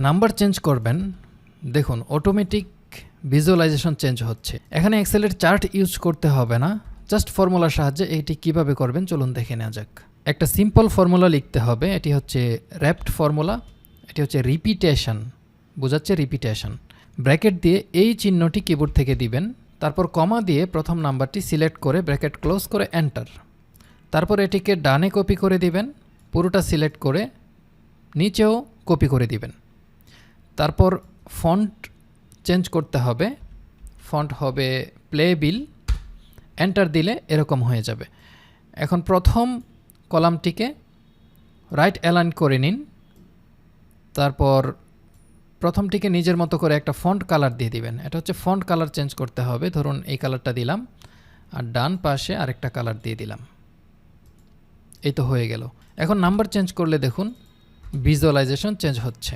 Number change করবেন, দেখুন automatic visualisation change হচ্ছে। এখানে এক্সেলের চার্ট ইউজ করতে হবে না, জাস্ট ফর্মুলার সাহায্যে এটি কিভাবে করবেন চলুন দেখে নেওয়া যাক। একটা সিম্পল ফর্মুলা লিখতে হবে, এটি হচ্ছে র্যাপ্ট ফর্মুলা, এটি হচ্ছে রিপিটেশন, বোঝাচ্ছে রিপিটেশন। ব্র্যাকেট দিয়ে এই চিহ্নটি কিবোর্ড থেকে দিবেন, তারপর কমা দিয়ে প্রথম নাম্বারটি সিলেক্ট করে ব্র্যাকেট ক্লোজ করে এন্টার। তারপর এটিকে ডানে কপি করে দিবেন, পুরোটা সিলেক্ট করে নিচেও কপি করে দিবেন। তারপর ফন্ট চেঞ্জ করতে হবে, ফন্ট হবে প্লেবিল, এন্টার দিলে এরকম হয়ে যাবে। এখন প্রথম কলামটিকে রাইট অ্যালাইন করে নিন, তারপর প্রথমটিকে নিজের মতো করে একটা ফন্ট কালার দিয়ে দিবেন। এটা হচ্ছে ফন্ট কালার চেঞ্জ করতে হবে, ধরুন এই কালারটা দিলাম আর ডান পাশে আরেকটা কালার দিয়ে দিলাম। এই তো হয়ে গেল। এখন নাম্বার চেঞ্জ করলে দেখুন ভিজুয়ালাইজেশন চেঞ্জ হচ্ছে।